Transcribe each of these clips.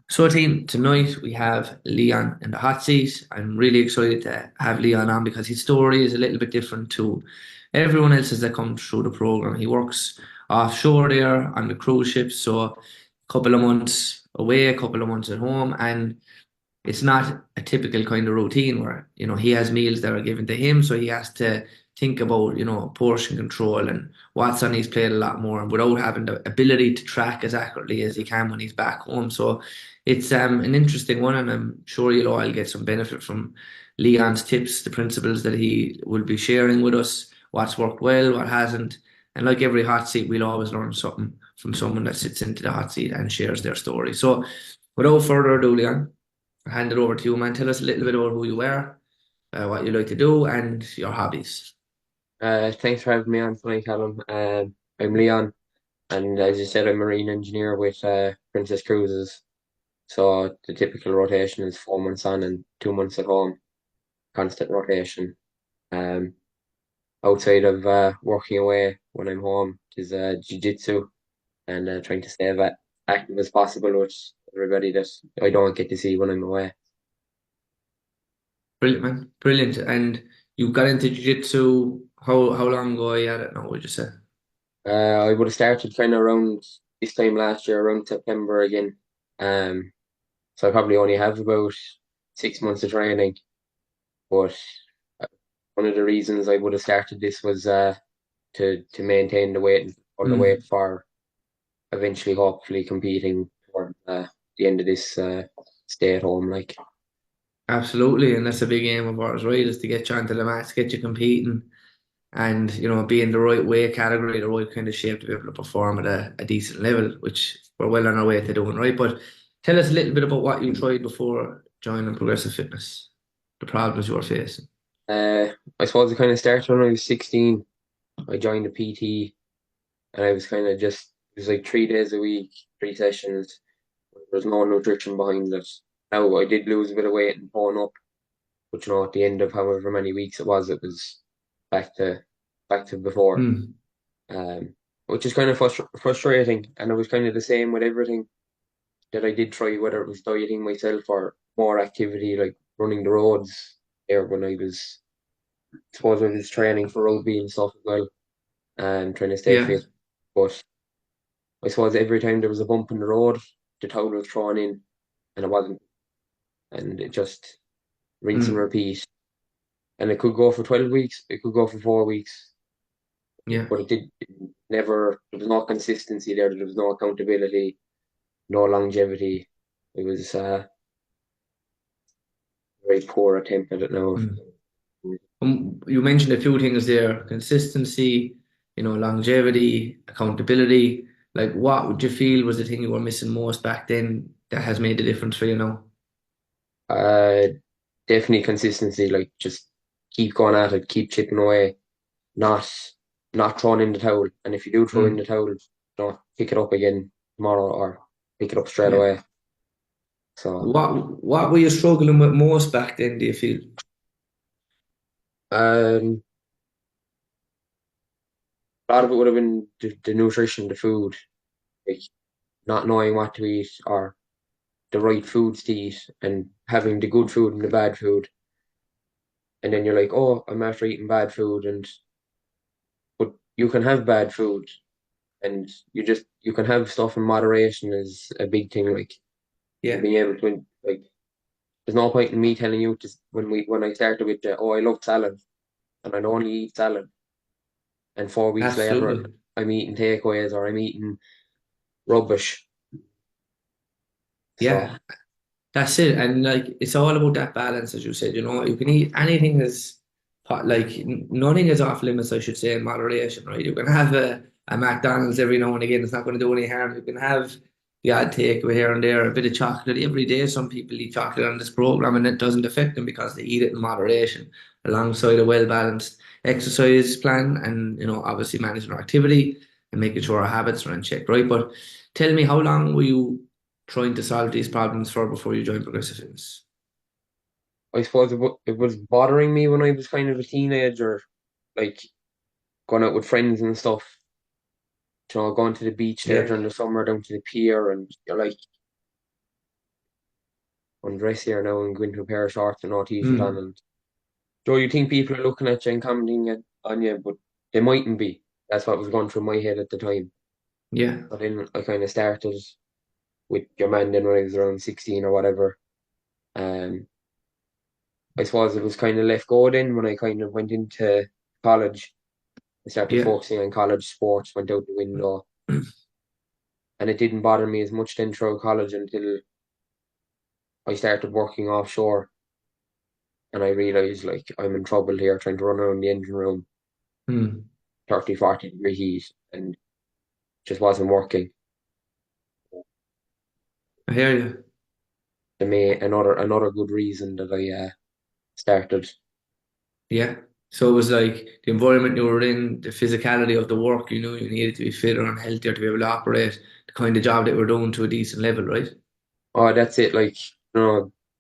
So, team, tonight we have Leon in the hot seat. I'm really excited to have Leon on because his story is a little bit different to everyone else's that come through the program. He works offshore there on the cruise ships, so a couple of months away, a couple of months at home, and it's not a typical kind of routine where he has meals that are given to him, so he has to think about portion control and what's on his plate a lot more, and without having the ability to track as accurately as he can when he's back home. So it's an interesting one, and I'm sure you'll all get some benefit from Leon's tips, the principles that he will be sharing with us, what's worked well, what hasn't. And like every hot seat, we'll always learn something from someone that sits into the hot seat and shares their story. So without further ado, Leon, I'll hand it over to you, man. Tell us a little bit about who you are, what you like to do, and your hobbies. Thanks for having me on tonight, Callum. I'm Leon, and as you said, I'm a marine engineer with Princess Cruises. So the typical rotation is 4 months on and 2 months at home, constant rotation. Um, Outside of working away when I'm home is jiu-jitsu and trying to stay as active as possible with everybody that I don't get to see when I'm away. Brilliant, man. Brilliant. And you got into jiu-jitsu, how long ago are you at it now, would you say? I would have started kind of around this time last year, around September again. Um, So I probably only have about 6 months of training. But uh, one of the reasons I would have started this was to maintain the weight and hold the weight Mm, for eventually hopefully competing for the end of this stay at home like. absolutely. And that's a big aim of ours, right? Is to get you onto the mats, get you competing, and be in the right weight category, the right kind of shape to be able to perform at a decent level, which we're well on our way to doing, right? But tell us a little bit about what you tried before joining Progressive Fitness, the problems you were facing. Uh, I suppose it kind of started when I was 16. I joined the PT and I was kind of just, it was like 3 days a week, 3 sessions. There was no nutrition behind it. Now I did lose a bit of weight and tone up. But at the end of however many weeks it was back to back to before, Mm, um, which is kind of frustrating. And it was kind of the same with everything that I did try, whether it was dieting myself or more activity like running the roads. There when I was, suppose I was training for rugby and stuff as well, and trying to stay yeah. fit. But I suppose every time there was a bump in the road, the towel was thrown in, and it wasn't, and it just rinse and Mm, repeat. And it could go for 12 weeks, it could go for 4 weeks, yeah. but it never, there was no consistency there, there was no accountability, no longevity. It was a very poor attempt at it now. Mm. You mentioned a few things there: consistency, longevity, accountability. Like, what would you feel was the thing you were missing most back then that has made the difference for you now? Uh, Definitely consistency, like just keep going at it, keep chipping away, not not throwing in the towel. And if you do throw in the Mm. towel, pick it up again tomorrow or pick it up straight Yeah. away. So What were you struggling with most back then, do you feel? a lot of it would have been the nutrition, the food, like not knowing what to eat or the right foods to eat and having the good food and the bad food. And then you're like, oh, I'm after eating bad food. And but you can have bad food and you can have stuff in moderation is a big thing. Like and Yeah, being able to like, there's no point in me telling you just when I started with oh, I love salad and I'd only eat salad. And 4 weeks later, absolutely. I'm eating takeaways or I'm eating rubbish. So Yeah, that's it. And like, it's all about that balance, as you said. You can eat anything as nothing is off limits, I should say, in moderation, right? You can have a McDonald's every now and again. It's not going to do any harm. You can have the odd takeaway here and there, a bit of chocolate every day. Some people eat chocolate on this program, and it doesn't affect them because they eat it in moderation, alongside a well balanced exercise plan, and obviously managing our activity and making sure our habits are in check, right? But tell me, how long were you trying to solve these problems for before you joined Progressive Fitness? I suppose it was bothering me when I was kind of a teenager, like going out with friends and stuff. Going to the beach there Yeah. during the summer down to the pier, and you're like, undress here now and go into a pair of shorts and no t-shirt on. Mm. And Joe, you think people are looking at you and commenting on you, but they mightn't be. That's what was going through my head at the time. Yeah. But then I kind of started with your man then when I was around 16 or whatever. Um, I suppose it was kind of left go then when I kind of went into college. I started Yeah. focusing on college sports, went out the window, and it didn't bother me as much then throughout college until I started working offshore and I realized like I'm in trouble here trying to run around the engine room, Mm. 30, 40 degree heat, and just wasn't working. I hear you. The may another good reason that I started. Yeah. So it was like the environment you were in, the physicality of the work, you knew you needed to be fitter and healthier to be able to operate the kind of job that we're doing to a decent level, right? Oh, that's it. Like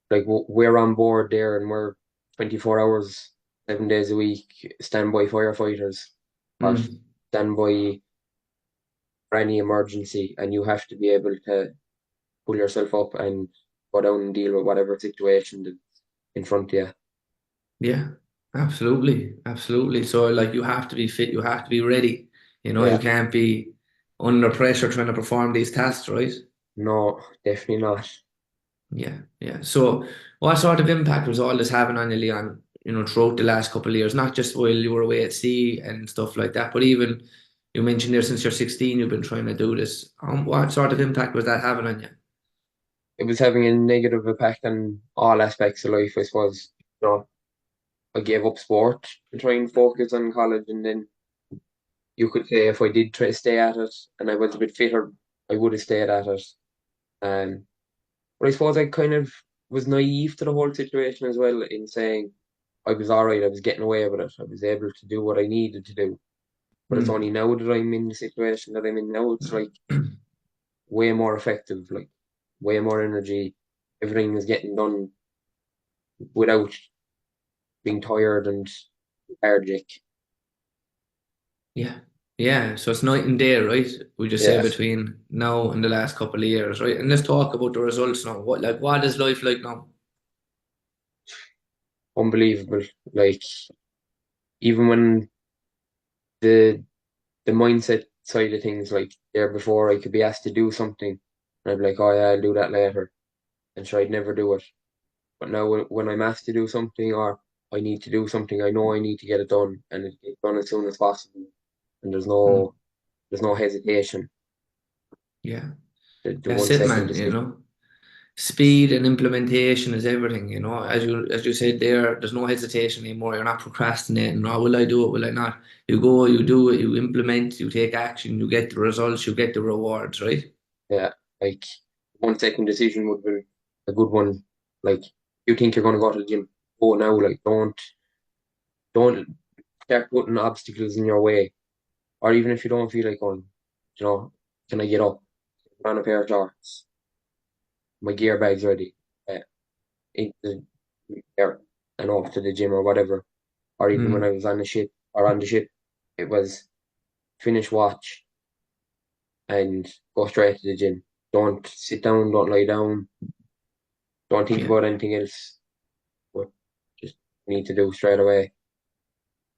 like we're on board there, and we're 24 hours, 7 days a week, standby firefighters or Mm. standby for any emergency, and you have to be able to pull yourself up and go down and deal with whatever situation that's in front of you. Yeah. Absolutely. Absolutely. So like you have to be fit, you have to be ready. You Yeah, can't be under pressure trying to perform these tasks, right? no, definitely not. Yeah, yeah. So, what sort of impact was all this having on you, Leon, throughout the last couple of years? Not just while you were away at sea and stuff like that, but even you mentioned there since you're 16, you've been trying to do this. What sort of impact was that having on you? It was having a negative impact on all aspects of life, I suppose. I gave up sport to try and focus on college, and then you could say if I did try to stay at it and I was a bit fitter, I would have stayed at it. Um, but I suppose I kind of was naive to the whole situation as well in saying I was all right, I was getting away with it, I was able to do what I needed to do. But it's only Mm. now that I'm in the situation that I'm in now, it's like way more effective, like way more energy. Everything is getting done without being tired and lethargic. Yeah, yeah. So it's night and day, right? We just say Yeah, between now and the last couple of years, right? And let's talk about the results now. What is life like now? unbelievable. Like even when the the mindset side of things, like there before I could be asked to do something and I'd be like, oh yeah, I'll do that later. And sure, I'd never do it. But now when I'm asked to do something or I need to do something, I know I need to get it done and it gets done as soon as possible. And Mm. there's no hesitation. Yeah, The that's one it, second man. decision. Speed and implementation is everything, as you said there's no hesitation anymore. You're not procrastinating. Oh, will I do it? Will I not? You go, you do it, you implement, you take action, you get the results, you get the rewards, right? Yeah. Like 1 second decision would be a good one. Like you think you're gonna go to the gym, go now, like don't start putting obstacles in your way. Or even if you don't feel like going, you know, can I get up? Put on a pair of shorts, my gear bag's ready, into the air and off to the gym or whatever. Or even when I Mm, was on the ship or on the ship, it was finish watch and go straight to the gym. Don't sit down, don't lie down, don't think yeah, about anything else. What just need to do straight away.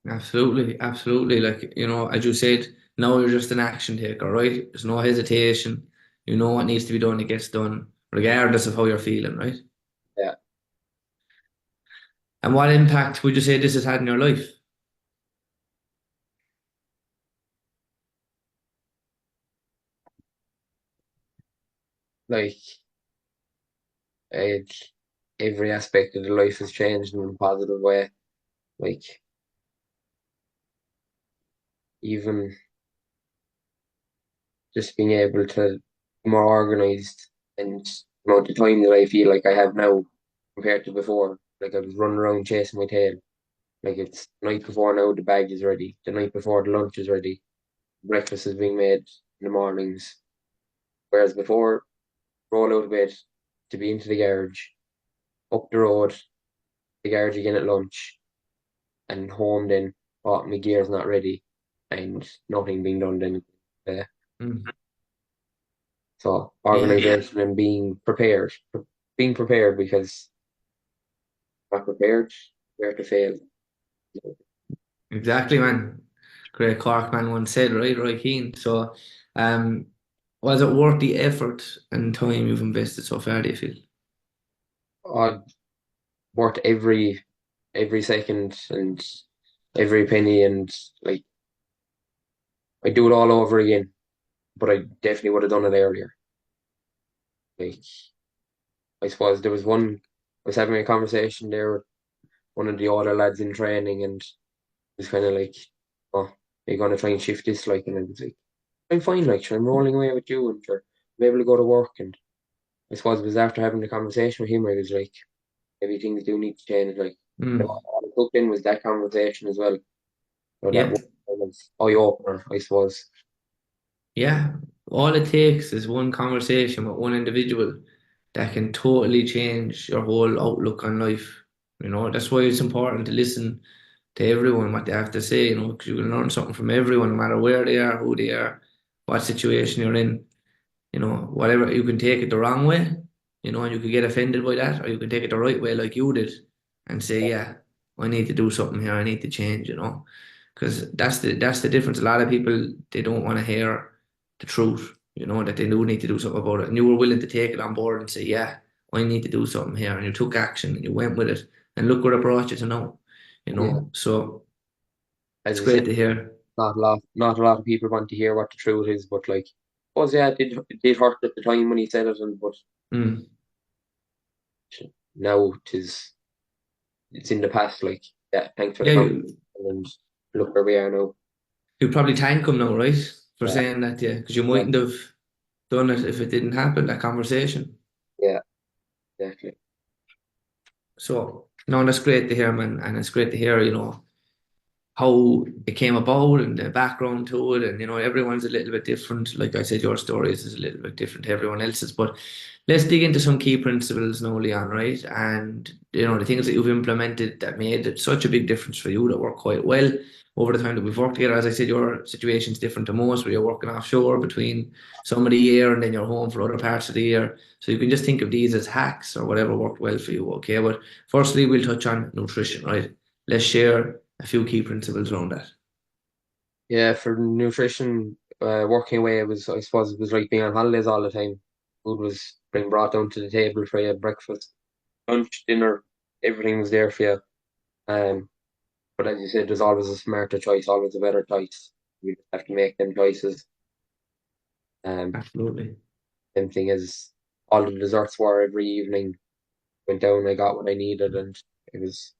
absolutely, absolutely. Like, as you said, now you're just an action taker, right? There's no hesitation. You know what needs to be done, it gets done, regardless of how you're feeling, right? Yeah, And what impact would you say this has had in your life? like it, every aspect of the life has changed in a positive way. Like even just being able to be more organized and the time that I feel like I have now compared to before. Like I was running around chasing my tail. Like it's the night before now the bag is ready. The night before the lunch is ready. Breakfast is being made in the mornings. Whereas before, roll out of bed to be into the garage, up the road, the garage again at lunch, and home then, oh, my gear's not ready and nothing being done then. Uh, Mm, so yeah, organization and being prepared. being prepared because not prepared, prepare to fail. Exactly, man. Great Cork man once said, right, Roy Keane. So, um, was it worth the effort and time you've invested so far, do you feel? I'd worth every second and every penny, and like I'd do it all over again, but I definitely would have done it earlier. Like I suppose there was one I was having a conversation there with one of the older lads in training, and it was kind of like, "Oh, you're gonna try and shift this?" Like, and I was like, "I'm fine, like, sure, I'm rolling away with you, and sure, I'm able to go to work." And I suppose it was after having the conversation with him, I was like, maybe things do need to change. Like, Mm. all I took in was that conversation as well. So that Yeah. was kind of eye opener, I suppose. Yeah. All it takes is one conversation with one individual that can totally change your whole outlook on life. That's why it's important to listen to everyone, what they have to say, because you can learn something from everyone, no matter where they are, who they are, what situation you're in. Whatever, you can take it the wrong way, and you could get offended by that, or you can take it the right way, like you did, and say, yeah, I need to do something here, I need to change, because that's the difference. A lot of people, they don't want to hear the truth, that they do need to do something about it. And you were willing to take it on board and say, yeah, I need to do something here, and you took action and you went with it, and look where it brought you to now, Yeah, So it's as I said, great to hear. not a lot of people want to hear what the truth is, but like, oh yeah, it did hurt at the time when he said it, and but Mm. now it's in the past. Like, yeah, thanks for the Yeah, conversation, and look where we are now. you probably thank him now, right, for Yeah, saying that, yeah, because you yeah, mightn't have done it if it didn't happen, that conversation. yeah, exactly. So, no, that's great to hear, man. And it's great to hear, how it came about and the background to it. And, everyone's a little bit different. Like I said, your stories is a little bit different to everyone else's. But let's dig into some key principles now, Leon, right? And, the things that you've implemented that made it such a big difference for you that work quite well over the time that we've worked together. As I said, your situation's different to most, where you're working offshore between some of the year and then you're home for other parts of the year. So you can just think of these as hacks or whatever worked well for you, okay? But firstly, we'll touch on nutrition, right? Let's share a few key principles around that. Yeah, for nutrition, working away, I suppose it was like being on holidays all the time. Food was being brought down to the table for you, breakfast, lunch, dinner, everything was there for you. Um, but as you said, there's always a smarter choice, always a better choice. You just have to make them choices. Um, Absolutely. same thing as all the desserts were every evening. Went down, I got what I needed, and it was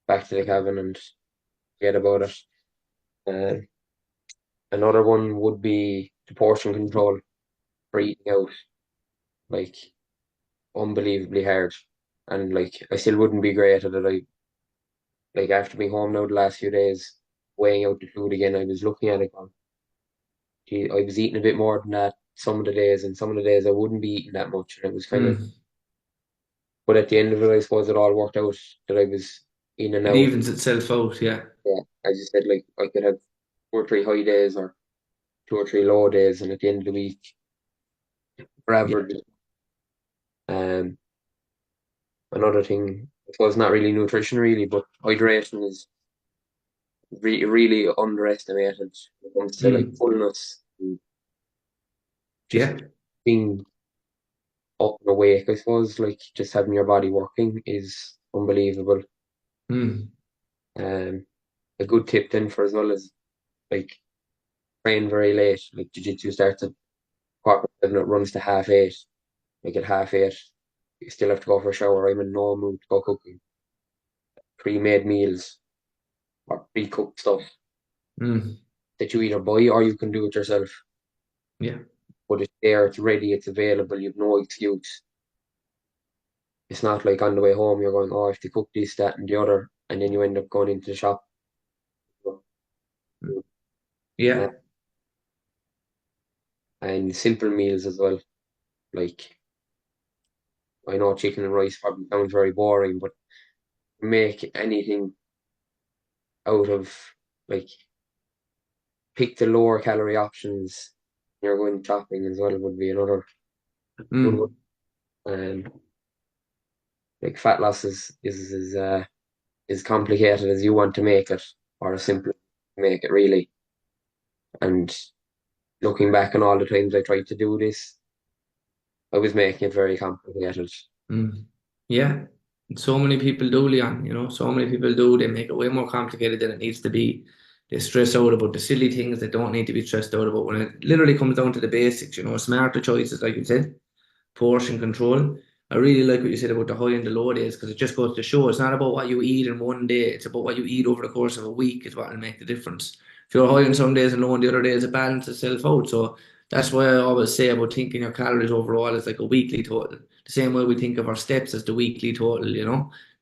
back to the cabin and forget about it. Um, another one would be the portion control for eating out, like unbelievably hard. And like I still wouldn't be great at it. I like after being home now the last few days, weighing out the food again, I was looking at it going, gee, I was eating a bit more than that some of the days, and some of the days I wouldn't be eating that much. And it was kind of, Mm. but at the end of it, I suppose it all worked out that I was in and It out. evens itself out, yeah. Yeah, as you said, like I could have 2 or 3 high days or 2 or 3 low days, and at the end of the week, for Yeah. average. Um, another thing, I suppose not really nutrition really, but hydration is really underestimated when it comes to like Mm. fullness and just Yeah. being up and awake. I suppose like just having your body working is unbelievable. Mm. Um, a good tip then for as well as like train very late. Like jiu-jitsu starts at 7:15, it runs to half 8. Like at half 8, you still have to go for a shower. I'm in no mood to go cooking. Pre-made meals or pre-cooked stuff Mm. that you either buy or you can do it yourself. Yeah. But it's there, it's ready, it's available, you've no excuse. It's not like on the way home you're going, oh, I have to cook this, that, and the other, and then you end up going into the shop. Uh, Yeah. and simple meals as well. Like, I know chicken and rice probably sounds very boring, but make anything out of, like, pick the lower calorie options. You're going shopping as well would be another good one. Mm. like fat loss is complicated as you want to make it, or as simple as you make it really. And looking back on all the times I tried to do this, I was making it very complicated. Mm. Yeah. So many people do, Leon, so many people do. They make it way more complicated than it needs to be. They stress out about the silly things that don't need to be stressed out about when it literally comes down to the basics, smarter choices, like you said, portion control. I really like what you said about the high and the low days because it just goes to show it's not about what you eat in one day, it's about what you eat over the course of a week is what will make the difference. If you're high on some days and low on the other days, it balances itself out. So that's why I always say about thinking your calories overall is like a weekly total. The same way we think of our steps as the weekly total.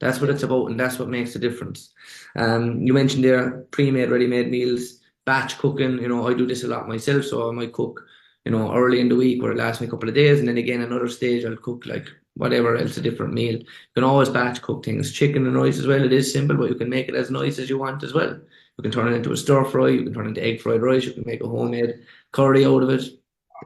That's what Yeah, it's about and that's what makes the difference. You mentioned there pre-made, ready-made meals, batch cooking. I do this a lot myself, so I might cook early in the week where it lasts me a couple of days, and then again another stage I'll cook like whatever else a different meal. You can always batch cook things. Chicken and rice as well. It is simple, but you can make it as nice as you want as well. You can turn it into a stir fry. You can turn it into egg fried rice. You can make a homemade curry out of it.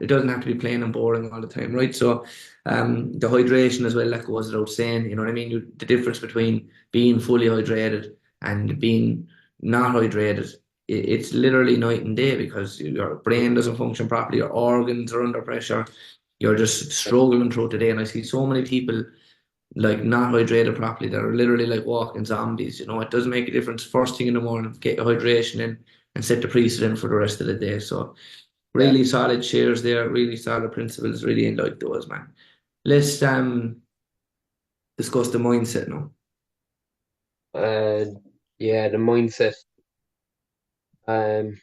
It doesn't have to be plain and boring all the time, right? So, the hydration as well that goes without saying. You know what I mean? The difference between being fully hydrated and being not hydrated it's literally night and day because your brain doesn't function properly, your organs are under pressure, you're just struggling through the day. And I see so many people like not hydrated properly that are literally like walking zombies. It does make a difference first thing in the morning, get your hydration in and set the precedent for the rest of the day. So yeah. really solid shares there, really solid principles, really like those, man. Let's discuss the mindset now. Uh, yeah, the mindset. Um,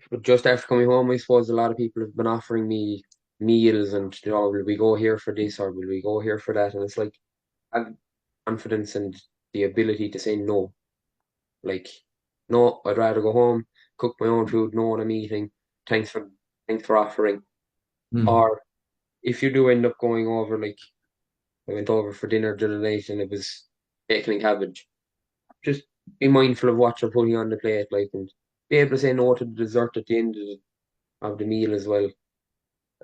but just after coming home, I suppose a lot of people have been offering me meals and, will we go here for this or will we go here for that? And it's like, have confidence and the ability to say no. Like, no, I'd rather go home, cook my own food, know what I'm eating. Thanks for thanks for offering. Mm. Or if you do end up going over, like I went over for dinner the other night and it was bacon and cabbage. Just be mindful of what you're putting on the plate, like, and be able to say no to the dessert at the end of the meal as well.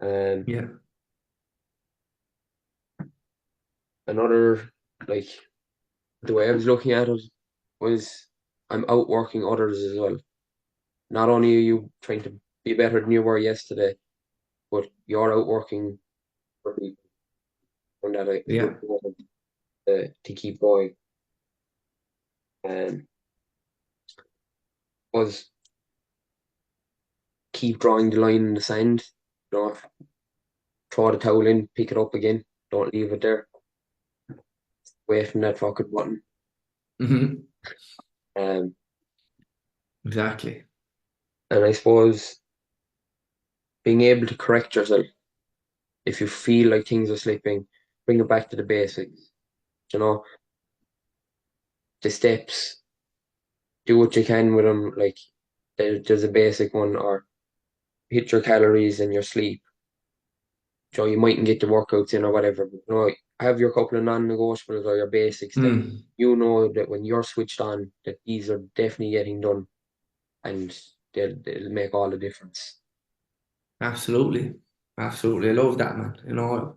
Um, Yeah. another like the way I was looking at it was I'm outworking others as well. Not only are you trying to be better than you were yesterday, but you're outworking for people, and that is a Yeah. good moment to keep going. And was keep drawing the line in the sand. You know, throw the towel in, pick it up again. Don't leave it there. Wait from that fucking button. Hmm. Um, Exactly. and I suppose being able to correct yourself if you feel like things are slipping, bring it back to the basics. You know, the steps, do what you can with them. Like there's a basic one, or hit your calories and your sleep. So you mightn't get the workouts in or whatever, but have your couple of non-negotiables or your basics that Mm. you know that when you're switched on, that these are definitely getting done and they'll make all the difference. Absolutely. Absolutely. I love that, man.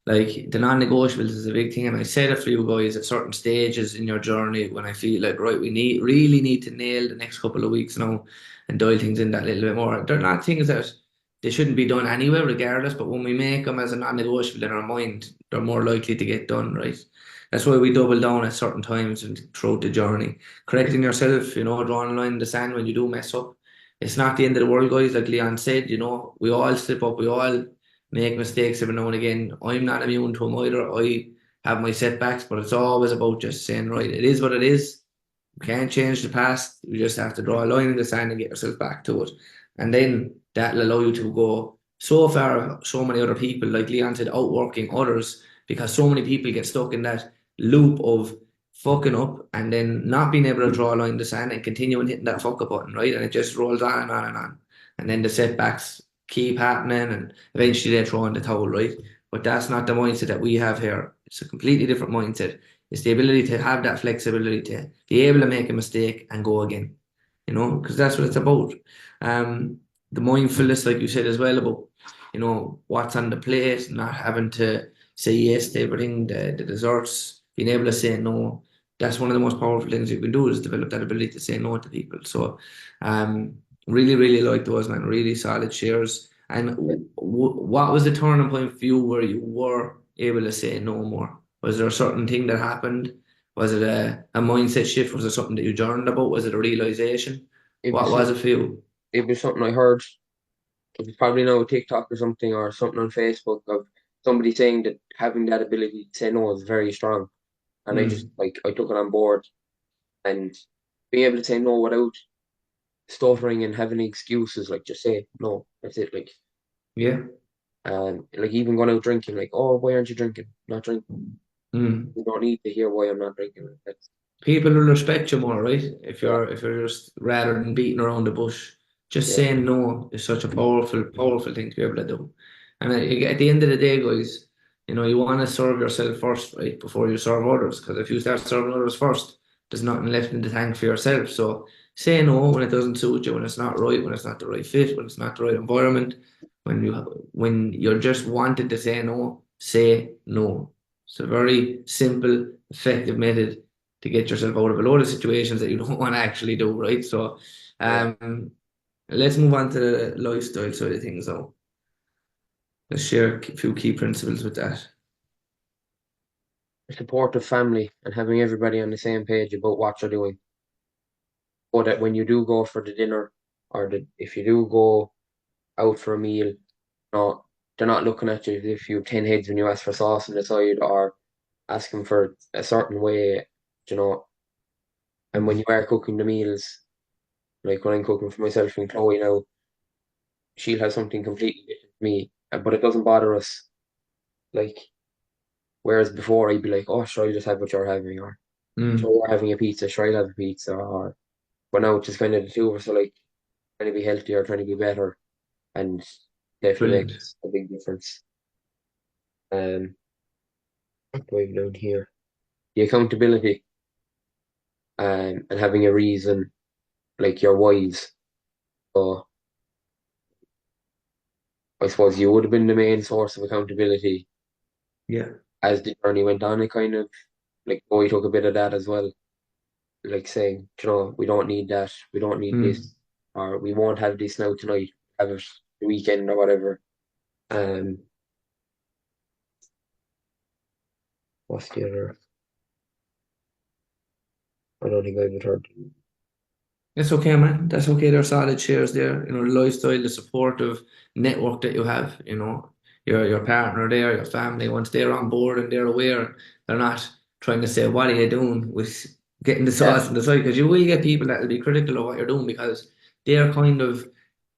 Like the non-negotiables is a big thing, and I said it for you guys at certain stages in your journey when I feel like right, we really need to nail the next couple of weeks now and dial things in that little bit more. They're not things that they shouldn't be done anyway, regardless. But when we make them as a non-negotiable in our mind, they're more likely to get done, right? That's why we double down at certain times and throughout the journey. Correcting yourself, drawing a line in the sand when you do mess up. It's not the end of the world, guys. Like Leon said, we all slip up, we all make mistakes every now and again. I'm not immune to them either. I have my setbacks, but it's always about just saying, right, it is what it is. You can't change the past. You just have to draw a line in the sand and get yourself back to it. And then that'll allow you to go so far, so many other people, like Leon said, outworking others, because so many people get stuck in that loop of fucking up and then not being able to draw a line in the sand and continuing hitting that fuck up button, right? And it just rolls on and on and on. And then the setbacks keep happening and eventually they throw in the towel, right? But that's not the mindset that we have here. It's a completely different mindset. It's the ability to have that flexibility to be able to make a mistake and go again, because that's what it's about. The mindfulness, like you said as well, about, what's on the plate, not having to say yes to everything, the desserts, being able to say no. That's one of the most powerful things you can do is develop that ability to say no to people. So, really, really like those, man. Really solid shares. And what was the turning point for you where you were able to say no more? Was there a certain thing that happened? Was it a mindset shift? Was it something that you journaled about? Was it a realization? It What was was some, it for you? it was something I heard. It was probably now TikTok or something or something on Facebook of somebody saying that having that ability to say no is very strong. And I just Mm, like I took it on board and being able to say no without stuttering and having excuses, like just say no. That's it. yeah. Like even going out drinking, like, oh, why aren't you drinking? Not drinking. Mm. You don't need to hear why I'm not drinking. Like, that's People will respect you more, right? yeah, If you're just rather than beating around the bush, just yeah, saying no is such a powerful thing to be able to do. And at the end of the day, guys, you want to serve yourself first, right, before you serve others. Because if you start serving others first, there's nothing left in the tank for yourself. So say no when it doesn't suit you, when it's not right, when it's not the right fit, when it's not the right environment, when you're just wanted to say no, say no. It's a very simple, effective method to get yourself out of a lot of situations that you don't want to actually do, right? So, yeah. let's move on to the lifestyle side of things now. Let's share a few key principles with that. A supportive family and having everybody on the same page about what you're doing. But that when you do go for the dinner or if you do go out for a meal, no, they're not looking at you as if you have 10 heads when you ask for sauce on the side or asking for a certain way, you know. And when Mm, you are cooking the meals, like when I'm cooking for myself and Chloe now, she'll have something completely different to me, but it doesn't bother us. Like, whereas before I'd be like, oh, sure, I'll just have what you're having, or sure, mm, you're having a pizza, sure, I'll have a pizza, or, but now it's just kind of the two of us are like trying to be healthier, trying to be better, and definitely brilliant. makes a big difference. What do I have down here? The accountability, and having a reason, like your whys. So I suppose you would have been the main source of accountability Yeah. as the journey went on. It kind of like, oh, we took a bit of that as well, like saying, we don't need that, we don't need Mm. this, or we won't have this now tonight, have it the weekend or whatever. Um, what's the other? I don't think I've heard. That's okay, man. That's okay. There's solid shares there. The lifestyle, the supportive network that you have, your partner there, your family, once they're on board and they're aware, they're not trying to say, what are you doing with getting the Yeah, sauce on the side? Because you will get people that will be critical of what you're doing because they're kind of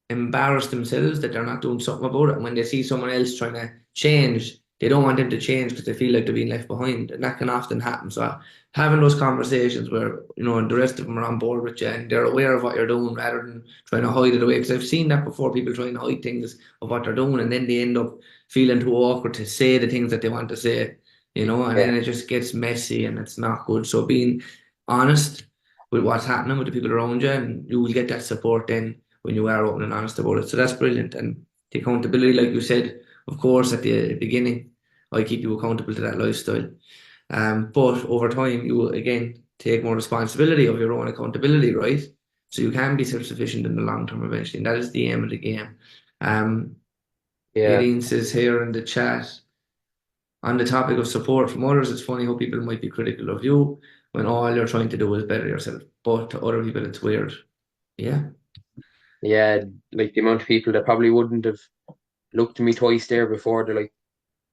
embarrass themselves that they're not doing something about it. And when they see someone else trying to change, they don't want them to change because they feel like they're being left behind. And that can often happen. So having those conversations where, the rest of them are on board with you and they're aware of what you're doing rather than trying to hide it away. Because I've seen that before, people trying to hide things of what they're doing and then they end up feeling too awkward to say the things that they want to say, and yeah, then it just gets messy and it's not good. So being honest with what's happening with the people around you and you will get that support then when you are open and honest about it. So that's brilliant. And the accountability, like you said, of course, at the beginning, I keep you accountable to that lifestyle. But over time, you will again take more responsibility of your own accountability, right? So you can be self-sufficient in the long term eventually. And that is the aim of the game. Um, yeah, Aileen says here in the chat, on the topic of support from others, it's funny how people might be critical of you when all you're trying to do is better yourself. But to other people, it's weird. Yeah. yeah. Like the amount of people that probably wouldn't have looked at me twice there before, they're like,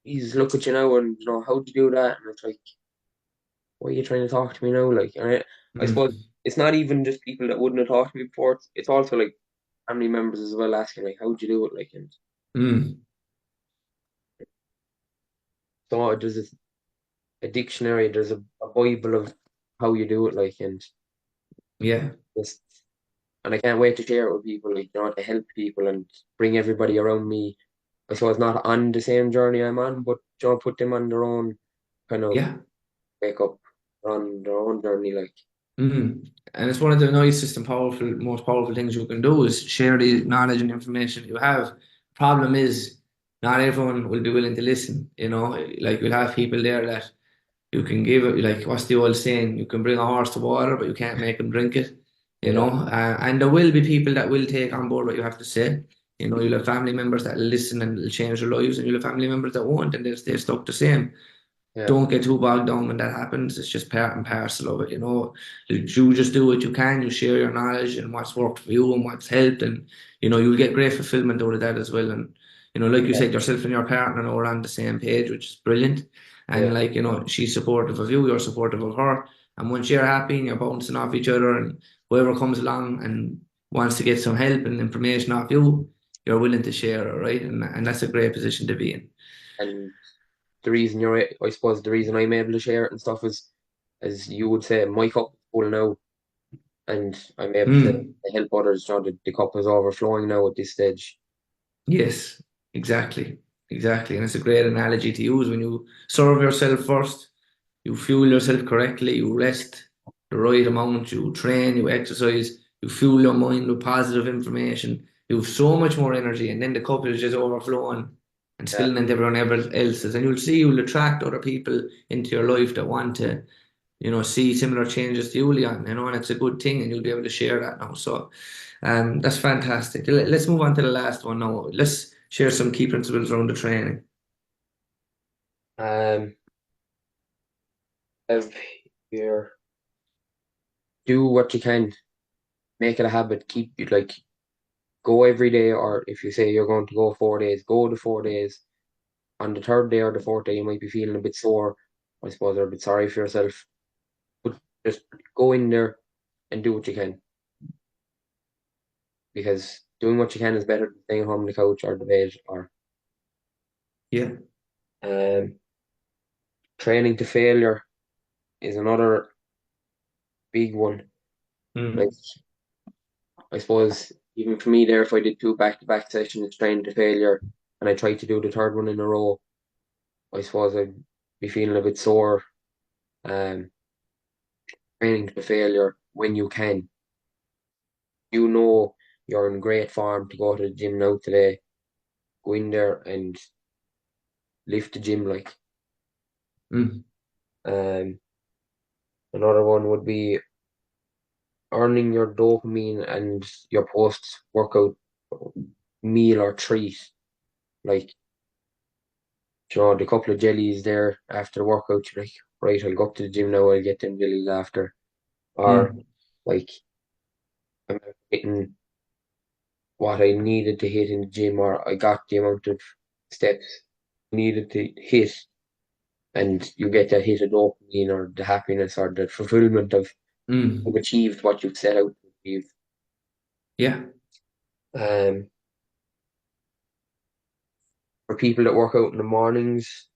"Jesus, look at you now," and how'd you do that? And it's like, why are you trying to talk to me now? Like, I suppose Mm. it's not even just people that wouldn't have talked to me before. It's also like family members as well asking like, how'd you do it? Like, and Mm. so there's a dictionary, there's a Bible of how you do it, like, and Yeah. just, and I can't wait to share it with people, like, to help people and bring everybody around me. I suppose not on the same journey I'm on, but put them on their own kind of Yeah. wake up on their own journey, like, Mm. And it's one of the nicest and most powerful things you can do is share the knowledge and information you have. Problem is, not everyone will be willing to listen. Like you'll have people there that you can give it, like what's the old saying? You can bring a horse to water, but you can't make him drink it. Yeah, And there will be people that will take on board what you have to say. You'll have family members that will listen and will change their lives, and you'll have family members that won't, and they'll stay stuck the same. yeah, Don't get too bogged down when that happens. It's just part and parcel of it. You just do what you can. You share your knowledge and what's worked for you and what's helped, and you'll get great fulfillment out of that as well. And like you yeah, said, yourself and your partner are on the same page, which is brilliant. And yeah. like she's supportive of you, you're supportive of her, and once you're happy and you're bouncing off each other, and whoever comes along and wants to get some help and information off you, you're willing to share it, right? And that's a great position to be in. And the reason I suppose the reason I'm able to share it and stuff is, as you would say, my cup is full now, and I'm able to Mm. help others. The cup is overflowing now at this stage. Yes, exactly. Exactly. And it's a great analogy to use when you serve yourself first, you fuel yourself correctly, you rest the right amount, you train, you exercise, you fuel your mind with positive information. You have so much more energy, and then the cup is just overflowing and Yeah, spilling into everyone else's. And you'll see you'll attract other people into your life that want to see similar changes to you, Leon, and it's a good thing, and you'll be able to share that now. So, that's fantastic. Let's move on to the last one now. Let's share some key principles around the training. um, have your do what you can, make it a habit. Keep you like go every day, or if you say you're going to go 4 days, go the 4 days. On the third day or the fourth day, you might be feeling a bit sore, I suppose, or a bit sorry for yourself. But just go in there and do what you can, because doing what you can is better than staying home on the couch or the bed, or Yeah. um, training to failure is another big one. Like, Mm. I suppose even for me there, if I did two back-to-back sessions training to failure and I tried to do the third one in a row, I suppose I'd be feeling a bit sore. Um, Training to failure when you can. You know you're in great form to go to the gym now today. Go in there and lift the gym like. Mm. Um, Another one would be earning your dopamine and your post workout meal or treat. Like, the couple of jellies there after the workout, you're like, right, I'll go up to the gym now, I'll get them jellies after. Or Mm. like, I'm hitting what I needed to hit in the gym, or I got the amount of steps needed to hit, and you get that hit of dopamine or the happiness or the fulfillment of you've Mm. achieved what you've set out to achieve. Yeah. Um, for people that work out in the mornings,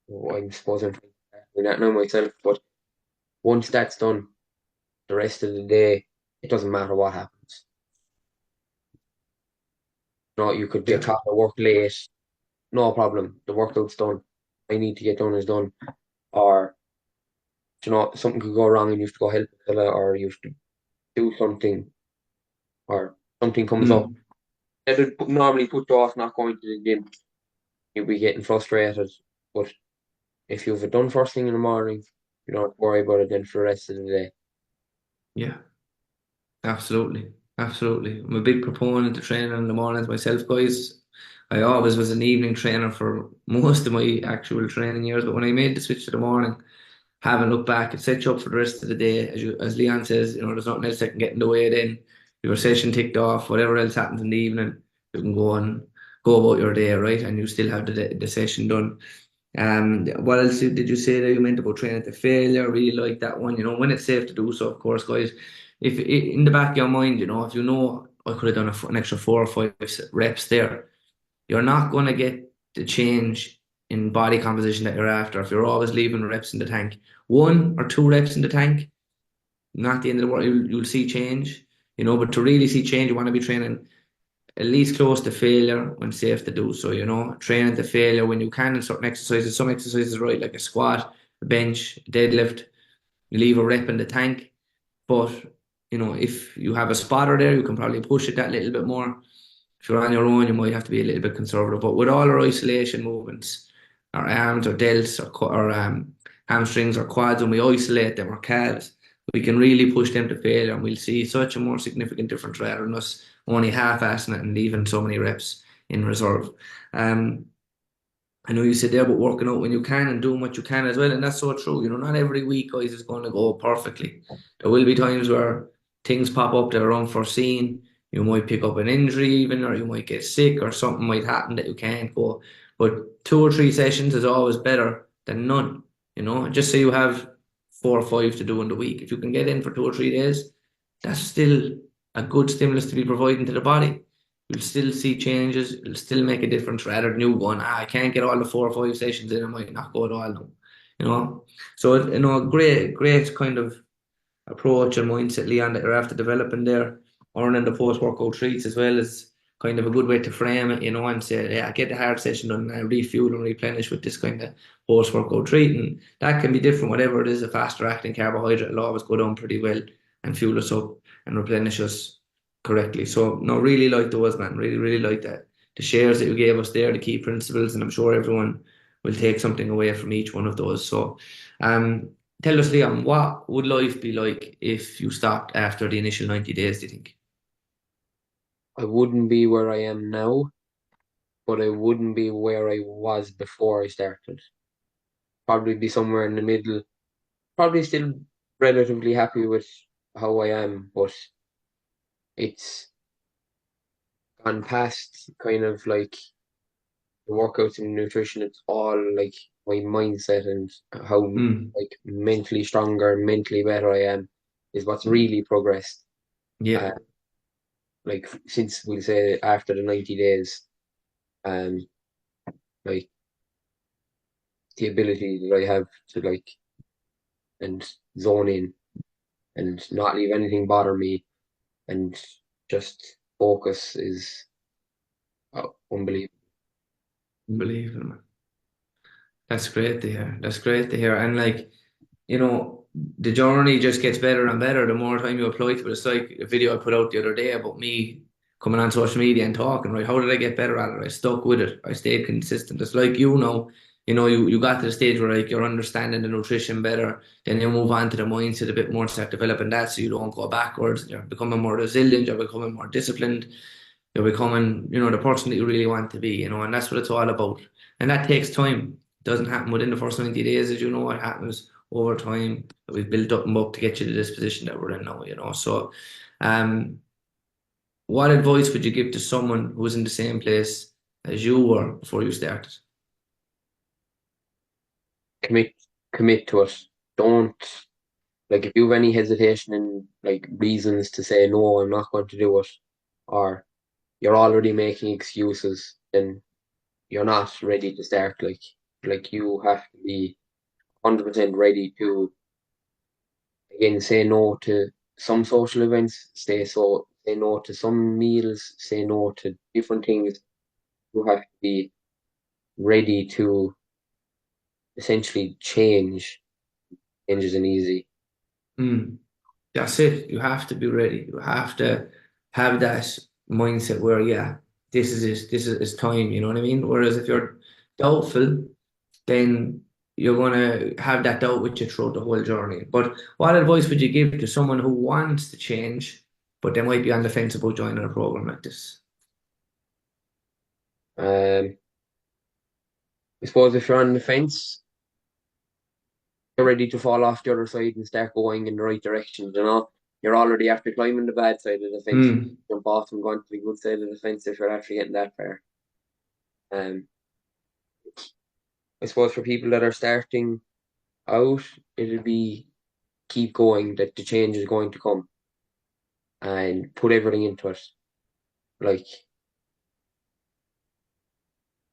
I suppose I'm doing that now myself, but once that's done, the rest of the day, it doesn't matter what happens. No, you could get Yeah. caught at work late, no problem. The workout's done. I need to get done is done. Or something could go wrong and you have to go help a fella, or you have to do something, or something comes up. Mm. That would normally put you off not going to the gym. You'll be getting frustrated. But if you've it done first thing in the morning, you don't have to worry about it then for the rest of the day. Yeah. Absolutely. Absolutely. I'm a big proponent of training in the mornings myself, guys. I always was an evening trainer for most of my actual training years, but when I made the switch to the morning, having looked back, it sets you up for the rest of the day. As Leon says, there's nothing else that can get in the way then. Your session ticked off, whatever else happens in the evening, you can go about your day, right? And you still have the session done. What else did you say there? You meant about training to failure. I really like that one. When it's safe to do so, of course, guys. If in the back of your mind, if I could have done an extra 4 or 5 reps there, you're not going to get the change in body composition that you're after if you're always leaving reps in the tank. 1 or 2 reps in the tank, not the end of the world. You'll see change, but to really see change, you want to be training at least close to failure when safe to do so, training to failure when you can in certain exercises. Some exercises, right, like a squat, a bench, a deadlift, you leave a rep in the tank. But, if you have a spotter there, you can probably push it that little bit more. If you're on your own, you might have to be a little bit conservative. But with all our isolation movements, our arms or delts or hamstrings or quads, when we isolate them or calves, we can really push them to failure and we'll see such a more significant difference rather than us only half-assing it and leaving so many reps in reserve. Um, I know you said there about working out when you can and doing what you can as well, and that's so true. You know, not every week, guys, is going to go perfectly. There will be times where things pop up that are unforeseen. You might pick up an injury, even, or you might get sick, or something might happen that you can't go. But 2 or 3 sessions is always better than none. You know, just say you have 4 or 5 to do in the week. If you can get in for 2 or 3 days, that's still a good stimulus to be providing to the body. You'll still see changes. It'll still make a difference rather than you going, I can't get all the 4 or 5 sessions in. I might not go at all now. You know, so great kind of approach and mindset, Leon, that you're after developing there. Earning the post workout treats as well is kind of a good way to frame it, you know, and say, yeah, get the hard session done and refuel and replenish with this kind of post workout treat. And that can be different, whatever it is. A faster acting carbohydrate will always go down pretty well and fuel us up and replenish us correctly. So, no, really like those, man. Really, really like that. The shares that you gave us there, the key principles, and I'm sure everyone will take something away from each one of those. So, um, tell us, Liam, what would life be like if you stopped after the initial 90 days, do you think? I wouldn't be where I am now, but I wouldn't be where I was before I started. Probably be somewhere in the middle. Probably still relatively happy with how I am, but it's gone past kind of like the workouts and nutrition. It's all like my mindset and how Mm, like mentally stronger, mentally better I am is what's really progressed. Uh, yeah, like since we'll say after the 90 days, um, like the ability that I have to like and zone in and not leave anything bother me and just focus is unbelievable. unbelievable, man. That's great to hear. That's great to hear. And like, the journey just gets better and better the more time you apply to it. It's like a video I put out the other day about me coming on social media and talking, right? How did I get better at it? I stuck with it. I stayed consistent. It's like you got to the stage where like you're understanding the nutrition better, then you move on to the mindset a bit more, start developing that so you don't go backwards. You're becoming more resilient, you're becoming more disciplined, you're becoming, the person that you really want to be, and that's what it's all about. And that takes time. It doesn't happen within the first 90 days, as you know, it happens over time that we've built up and up to get you to this position that we're in now. So, um, what advice would you give to someone who was in the same place as you were before you started? Commit, commit to it. Don't like if you have any hesitation and like reasons to say no, I'm not going to do it, or you're already making excuses, then you're not ready to start. Like you have to be 100% ready to again say no to some social events, say no to some meals, say no to different things. You have to be ready to essentially change. Change isn't easy. Mm, that's it. You have to be ready. You have to have that mindset where, yeah, this is it. This is it's time. You know what I mean? Whereas if you're doubtful, then you're going to have that doubt with you throughout the whole journey. But what advice would you give to someone who wants to change, but they might be on the fence about joining a program like this? Um, I suppose if you're on the fence, you're ready to fall off the other side and start going in the right direction. You're already after climbing the bad side of the fence. Mm, Jump off and go onto the good side of the fence if you're actually getting that far. Um, I suppose for people that are starting out, it'll be keep going, that the change is going to come and put everything into it. Like,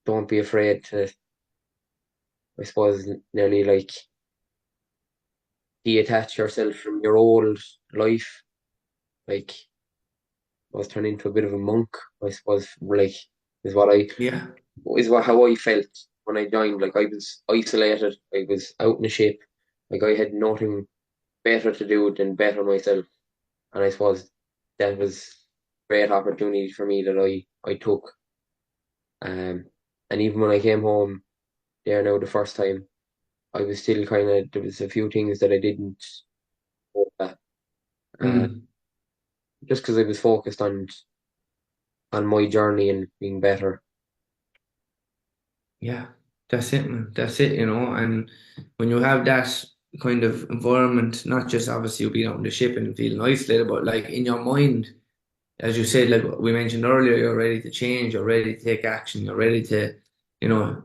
don't be afraid to, I suppose, nearly like detach yourself from your old life. Like, I was turned into a bit of a monk, I suppose, like, is what I, yeah. is what, how I felt when I joined. Like, I was isolated, I was out in the ship, like, I had nothing better to do than better myself. And I suppose that was great opportunity for me that I took. And even when I came home there now the first time, I was still kind of, there was a few things that I didn't hope at, uh, Mm. just because I was focused on my journey and being better. Yeah, that's it, man. That's it, And when you have that kind of environment, not just obviously you being out on the ship and feeling isolated, but like in your mind, as you said, like we mentioned earlier, you're ready to change, you're ready to take action, you're ready to,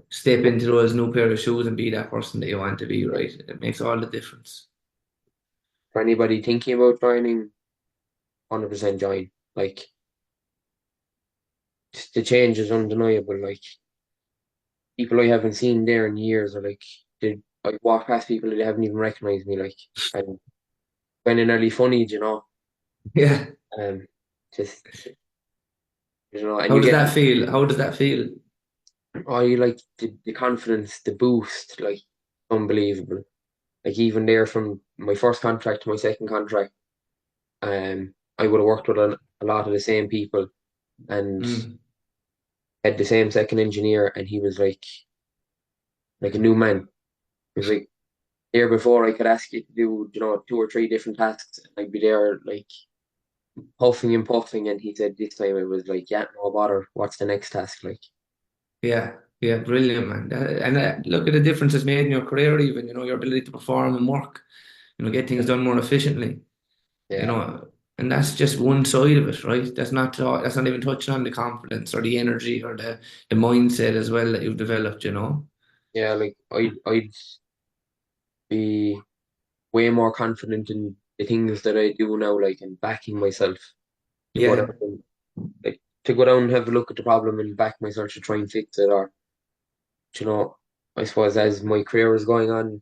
step into those new pair of shoes and be that person that you want to be, right? It makes all the difference. For anybody thinking about joining, 100% join. Like, the change is undeniable. Like, people I haven't seen there in years are like, I walk past people that haven't even recognized me. Like, and when in early funny, Yeah. um, just and How you does get, that feel? How does that feel? I like the confidence, the boost, like unbelievable. Like even there from my first contract to my second contract, I would have worked with a lot of the same people and Mm. had the same second engineer, and he was like a new man. He was like there before I could ask you to do, two or three different tasks, and I'd be there like huffing and puffing, and he said this time it was like, yeah, no bother. What's the next task like? Yeah, yeah, brilliant, man. And look at the difference it's made in your career, even, your ability to perform and work, get things done more efficiently, you Yeah, know, and that's just one side of it, right? That's not even touching on the confidence or the energy or the mindset as well that you've developed. yeah. Like I'd be way more confident in the things that I do now, like in backing myself to go down Yeah. and, like to go down and have a look at the problem and back myself to try and fix it. Or you know, I suppose as my career is going on,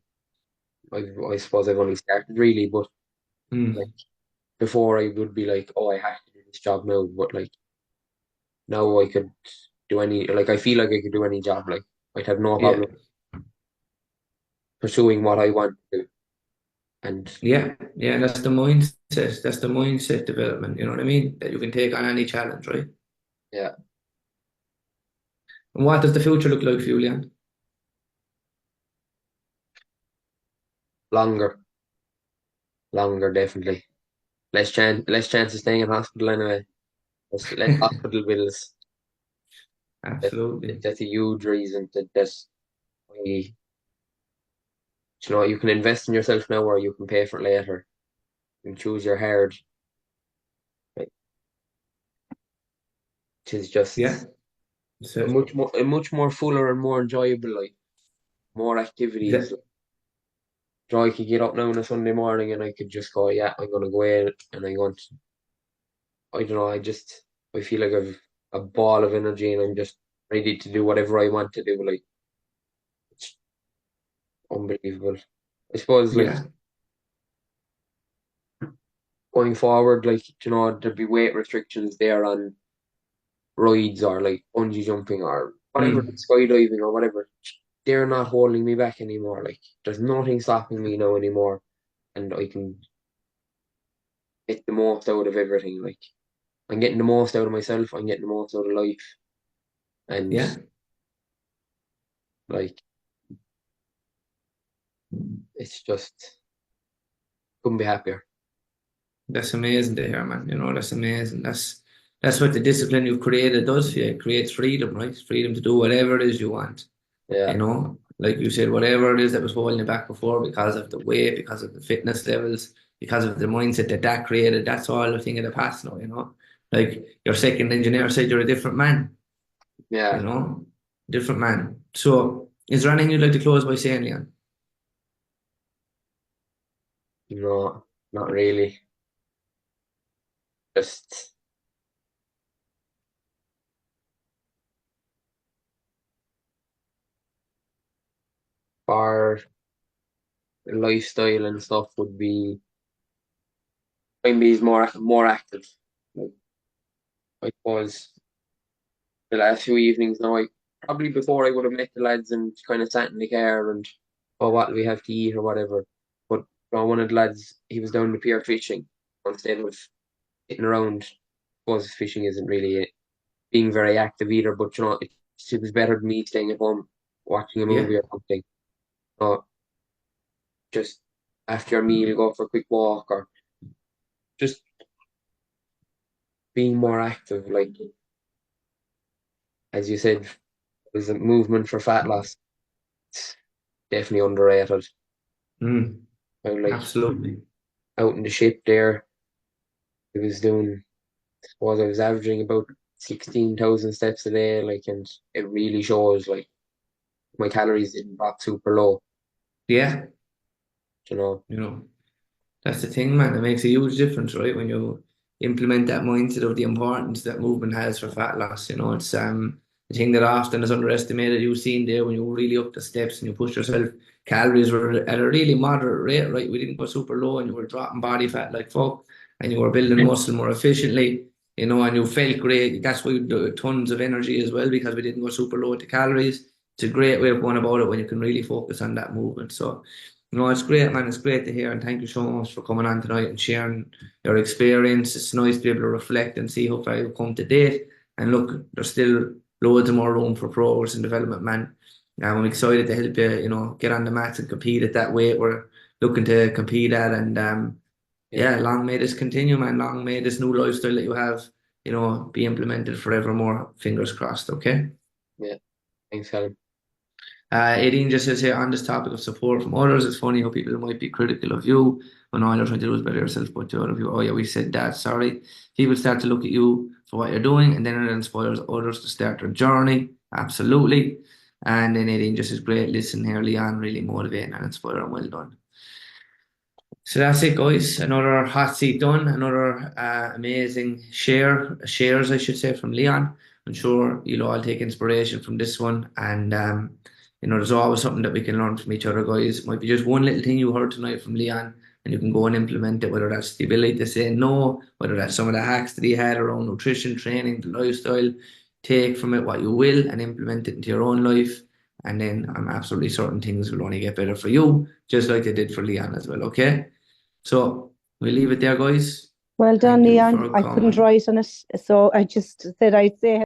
I suppose I've only started really, but like Mm. before I would be like, oh, I have to do this job now, but like now I could do any, like I feel like I could do any job. Like I'd have no Yeah. problem pursuing what I want to do. And Yeah. Yeah. That's the mindset. That's the mindset development. You know what I mean? That you can take on any challenge, right? yeah, And what does the future look like for you, Leon? longer, longer, definitely. Less chance of staying in hospital anyway. Less hospital bills. That, Absolutely. that's a huge reason that's why, you can invest in yourself now or you can pay for it later. You can choose your hard. Like, it is Yeah. just That's a it. much more fuller and more enjoyable life, more activities. Exactly. I could get up now on a Sunday morning and I could just go, yeah, I'm gonna go in and I don't know, I feel like I've a ball of energy and I'm just ready to do whatever I want to do. Like it's unbelievable. I suppose like Yeah. going forward, like there'd be weight restrictions there on rides or like bungee jumping or whatever, Mm. skydiving or whatever. They're not holding me back anymore. Like there's nothing stopping me now anymore, and I can get the most out of everything. Like I'm getting the most out of myself. I'm getting the most out of life, and Yeah. like it's just couldn't be happier. That's amazing to hear, man. That's amazing. That's what the discipline you've created does for you. It creates freedom, right? Freedom to do whatever it is you want. Yeah, Like you said, whatever it is that was holding you back before because of the weight, because of the fitness levels, because of the mindset that created, that's all a thing of the past now. Like your second engineer said, you're a different man, you yeah. know, different man. So, is there anything you'd like to close by saying, Leon? No, not really. Just our lifestyle and stuff would be try and be more active. Like I suppose the last few evenings now, I probably before I would have met the lads and kind of sat in the car and oh, what do we have to eat or whatever. But one of the lads, he was down the pier fishing instead of sitting around suppose fishing isn't really being very active either, but it was better than me staying at home watching a Yeah. movie or something. So just after your meal, go for a quick walk or just being more active. Like as you said, there's a movement for fat loss. It's definitely underrated. Mm, I'm like absolutely. out in the ship there. I was doing, I was averaging about 16,000 steps a day. Like, and it really shows. Like my calories didn't drop super low. Yeah. You know. You know. That's the thing, man. It makes a huge difference, right? When you implement that mindset of the importance that movement has for fat loss. It's the thing that often is underestimated. You've seen there when you really up the steps and you push yourself, calories were at a really moderate rate, right? We didn't go super low and you were dropping body fat like fuck and you were building muscle more efficiently, and you felt great. That's why you do tons of energy as well because we didn't go super low with the calories. It's a great way of going about it when you can really focus on that movement. So no, it's great, man. It's great to hear, and thank you so much for coming on tonight and sharing your experience. It's nice to be able to reflect and see how far you've come to date. And look, there's still loads of more room for progress and development, man. I'm excited to help you, get on the mats and compete at that weight we're looking to compete at. And Yeah, yeah, long may this continue, man. Long may this new lifestyle that you have, be implemented forevermore. Fingers crossed, okay? yeah. Thanks, Helen. 18 just says here on this topic of support from others, it's funny how people might be critical of you when all you're trying to do is better yourself, but to other people, oh yeah, we said that, sorry. People start to look at you for what you're doing, and then it inspires others to start their journey. Absolutely. And then 18 just says, great, listen here, Leon, really motivating and inspiring. Well done. So that's it, guys. Another hot seat done. Another amazing shares, I should say, from Leon. I'm sure you'll all take inspiration from this one. And there's always something that we can learn from each other, guys. It might be just one little thing you heard tonight from Leon, and you can go and implement it. Whether that's the ability to say no, whether that's some of the hacks that he had around nutrition, training, the lifestyle. Take from it what you will and implement it into your own life. And then I'm absolutely certain things will only get better for you, just like they did for Leon as well. Okay. So we'll leave it there, guys. Well done, Thank you Leon. for I couldn't coming. write on it, so I just said I'd say